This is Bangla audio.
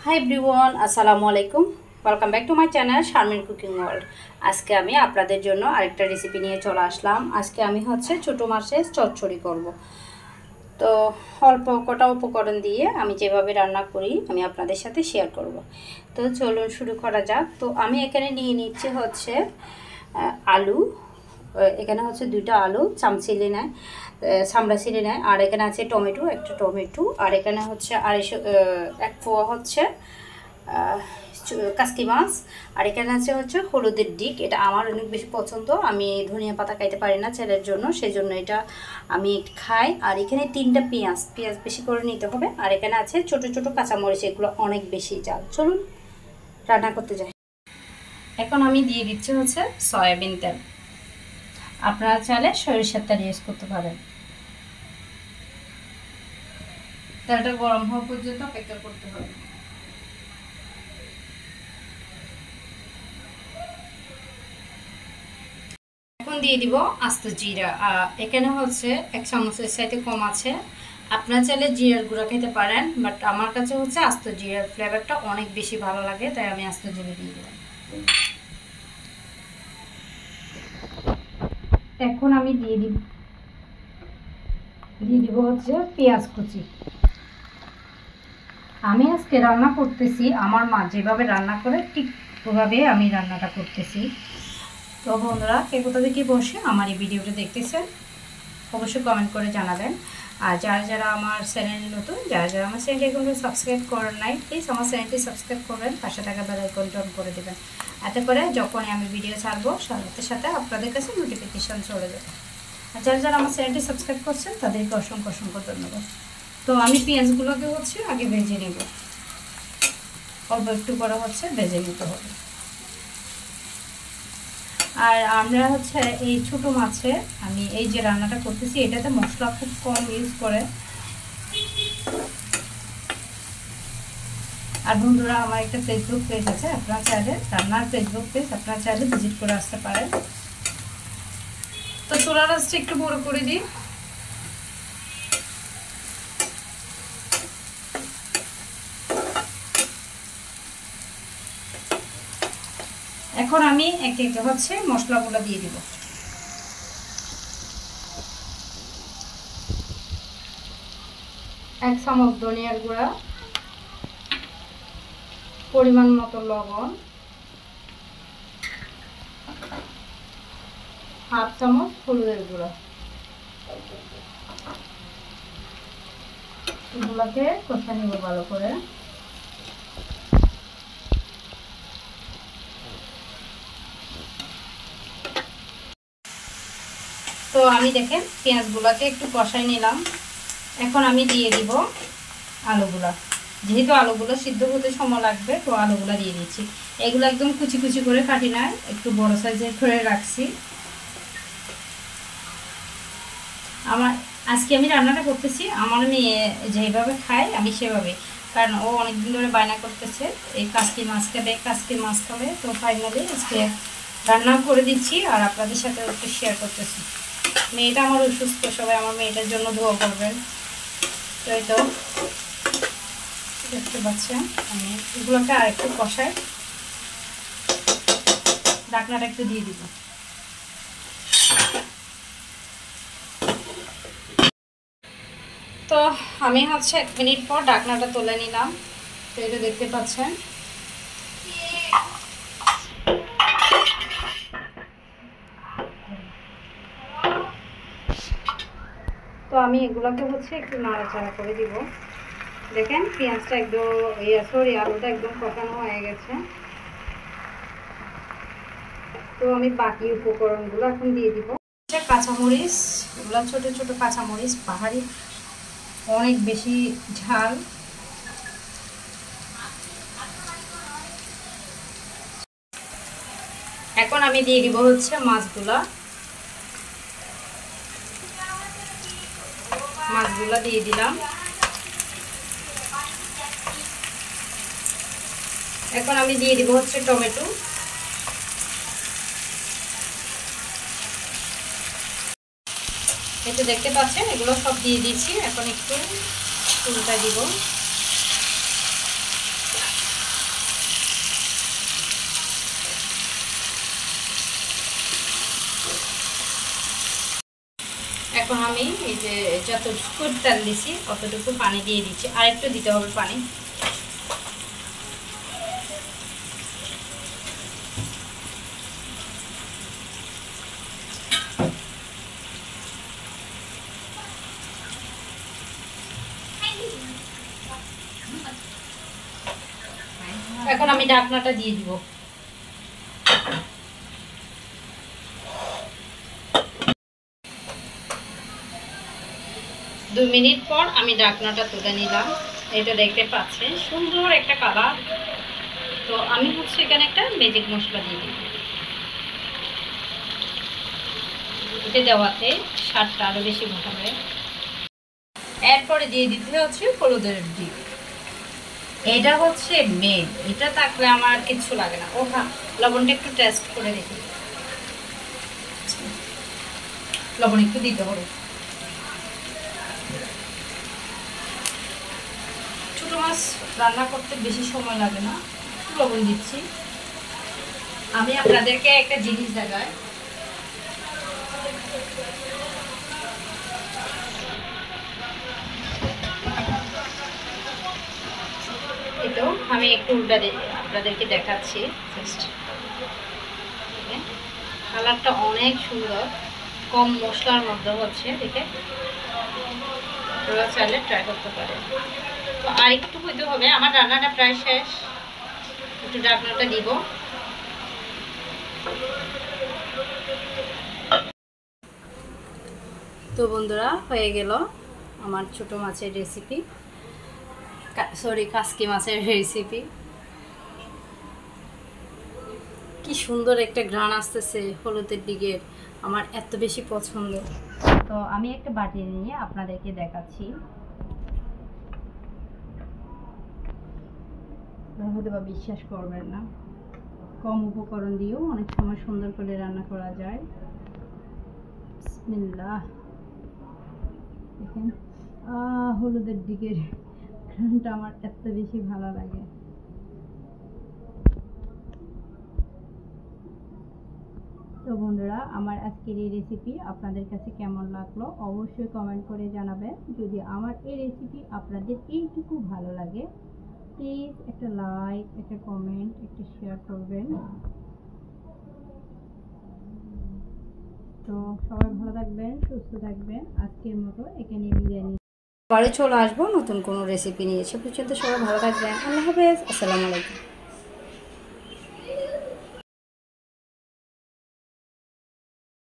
হাই এভরিওয়ান, আসসালামু আলাইকুম। Welcome back to my channel Sharmin cooking world. আজকে আমি আপনাদের জন্য আরেকটা রেসিপি নিয়ে চলে আসলাম। আজকে আমি ছোটো মাছের চচ্চড়ি করব। তো অল্প কটা উপকরণ দিয়ে আমি যেভাবে রান্না করি আমি আপনাদের সাথে শেয়ার করব। তো চলুন শুরু করা যাক। তো আমি এখানে নিয়ে নিচ্ছি আলু। এখানে দুইটা আলু চামচিলি নেয়, চামড়া ছিঁড়ে নেয়। আর এখানে আছে টমেটো, একটা টমেটো। আর এখানে এক পোয়া কাসকি মাছ। আর এখানে আছে হলুদের ডিক। এটা আমার অনেক বেশি পছন্দ। আমি ধনিয়া পাতা খাইতে পারি না ছেলের জন্য, সেই জন্য এটা আমি খাই। আর এখানে 3টা পেঁয়াজ বেশি করে নিতে হবে। আর এখানে আছে ছোট ছোট কাঁচামরিচ, এগুলো অনেক বেশি ঝাল। চলুন রান্না করতে যাই। এখন আমি দিয়ে দিচ্ছি সয়াবিন তেল। আপনারা চাইলে সরিষার তেল ইউজ করতে পারেন। তেলটা গরম হওয়া পর্যন্ত অপেক্ষা করতে হবে। এখন দিয়ে দিব আস্ত জিরা। এখানে 1 চামচের চাইতে কম আছে। আপনারা চাইলে জিরার গুঁড়া খেতে পারেন, বাট আমার কাছে আস্ত জিরার ফ্লেভারটা অনেক বেশি ভালো লাগে, তাই আমি আস্ত জিরা দিয়ে দিলাম। এখন আমি দিয়ে দিব পেঁয়াজ কুচি। আমি আজকে রান্না করতেছি আমার মা যেভাবে রান্না করে ঠিক ওভাবে আমি রান্নাটা করতেছি। তো বন্ধুরা, কে কোথা থেকে বসে আমার এই ভিডিওটা দেখতেছেন অবশ্যই কমেন্ট করে জানাবেন। আর যারা আমার চ্যানেলে নতুন, যারা আমার চ্যানেলটি এখনো সাবস্ক্রাইব করেন নাই, প্লিজ আমার চ্যানেলটি সাবস্ক্রাইব করবেন, পাশে থাকা বেল আইকনটা অন করে দেবেন। এতে করে যখনই আমি ভিডিও ছাড়বো সাথে সাথে আপনাদের কাছে নোটিফিকেশান চলে যাবে। আর যারা আমার চ্যানেলটি সাবস্ক্রাইব করছেন তাদেরকে অসংখ্য ধন্যবাদ। তো আমি পেঁয়াজগুলোকে আগে ভেজে নেব। অল্প একটু করে ভেজে নিতে হবে। আর আমরা এই ছোটো মাছে আমি এই যে রান্নাটা করতেছি এটাতে মশলা খুব কম ইউজ করে। আর বন্ধুরা, আমার একটা ফেসবুক পেজ আছে, আপনারা চাইলে রান্নার ফেসবুক পেজ আপনারা চাইলে ভিজিট করে আসতে পারেন। তো চুলার আঁচটা একটু বড় করে দিই। এখন আমি একে একে মশলাগুলো দিয়ে দিব। 1 চামচ ধনিয়ার গুঁড়া, পরিমাণ মতো লবণ, 1/2 চামচ হলুদের গুঁড়া। এগুলোকে কষা নিব ভালো করে। তো আমি দেখেন পেঁয়াজগুলোকে একটু কষাই নিলাম। এখন আমি দিয়ে দিব আলুগুলা। যেহেতু আলুগুলো সিদ্ধ হতে সময় লাগবে, তো আলুগুলো দিয়ে দিচ্ছি। এগুলো একদম কুচি কুচি করে কাটি নাই, একটু বড় সাইজের করে রাখছি। আজকে আমি রান্নাটা করতেছি আমার মেয়ে যেভাবে খায় আমি সেভাবে, কারণ ও অনেকদিন ধরে বায়না করতেছে এই কাসকি মাছ খাবে। তো ফাইনালি আজকে রান্না করে দিচ্ছি আর আপনাদের সাথে একটু শেয়ার করতেছি। মেয়েটা আমার অসুস্থ, সবাই আমার মেয়েটার জন্য দোয়া করবেন। তো এই তো দেখতে পাচ্ছেন আমি এগুলোকে আর একটু কষাই, ঢাকনাটা একটু দিয়ে দিব। তো আমি 1 মিনিট পর ঢাকনাটা তুলে নিলাম। তো এটা দেখতে পাচ্ছেন। তো আমি এগুলোকে একটু নাড়াচাড়া করে দিব। দেখেন পেঁয়াজটা একদম আলুটা একদম কষানো হয়ে গেছে। তো আমি বাকি উপকরণগুলো এখন দিয়ে দিব। কাঁচামরিচ, এগুলো ছোট ছোট কাঁচামরিচ, পাহাড়ি, অনেক বেশি ঝাল। এখন আমি দিয়ে দিব মাছগুলা দিয়ে দিলাম। এখন আমি দিয়ে দিব টমেটো। এই যে দেখতে পাচ্ছেন এগুলো সব দিয়ে দিয়েছি। এখন একটু উল্টা দিব। আমি এই যে যতটুকু তেল দিছি অতটুকু পানি দিয়ে দিচ্ছি, আর একটু দিতে হবে পানি। এখন আমি ঢাকনাটা দিয়ে দিব। দু মিনিট পর আমি ঢাকনাটা তুলে নিলাম। এটা দেখতে পাচ্ছেন সুন্দর একটা কালার। তো আমি হচ্ছে এখানে একটা ম্যাজিক মশলা দিয়ে দিব। এটা দেওয়াতে স্বাদটা আরো বেশি ভালো হবে। এরপরে দিয়ে দিতে হচ্ছে হলুদের ডিপ। এটা হচ্ছে মেন, এটা থাকলে আমার কিছু লাগে না। ও হ্যাঁ, লবণটা একটু টেস্ট করে দেখি, লবণ একটু দিতে হবে। ছোট মাছ রান্না করতে বেশি সময় লাগে না, লবণ দিচ্ছি। আমি আপনাদেরকে একটা জিনিস দেখাই, এটাও আমি একটু উল্টা দিয়ে আপনাদেরকে দেখাচ্ছি। কালারটা অনেক সুন্দর, কম মশলার মধ্যে হচ্ছে, দেখে আপনারা চাইলে ট্রাই করতে পারেন। তো আর একটু হইতে হবে, আমার রান্নাটা প্রায় শেষ। একটু ঢাকনাটা দিব। তো বন্ধুরা, হয়ে গেল আমার ছোট মাছের রেসিপি, সরি কাসকি মাছের রেসিপি। কি সুন্দর একটা ঘ্রাণ আসতেছে হলুদের দিকের, আমার এত বেশি পছন্দ। তো আমি একটা বাটি নিয়ে আপনাদেরকে দেখাচ্ছি। হয়তো বা বিশ্বাস করবেন না, কম উপকরণ দিয়েও অনেক সময় সুন্দর করে রান্না করা যায়। বিসমিল্লাহ। দেখেন হলুদের দিকের ঘ্রাণটা আমার এত বেশি ভালো লাগে। তো বন্ধুরা, আমার আজকের এই রেসিপি আপনাদের কাছে কেমন লাগলো অবশ্যই কমেন্ট করে জানাবেন। যদি আমার এই রেসিপি আপনাদের এইটুকু ভালো লাগে, প্লিজ একটা লাইক, একটা কমেন্ট, একটা শেয়ার করবেন। তো সবাই ভালো থাকবেন, সুস্থ থাকবেন। আজকের মতো এখানে বিদায় নিই। পরে চলে আসবো নতুন কোনো রেসিপি নিয়ে। সে পর্যন্ত সবাই ভালো থাকবেন। আল্লাহ হাফেজ। আসসালামু আলাইকুম।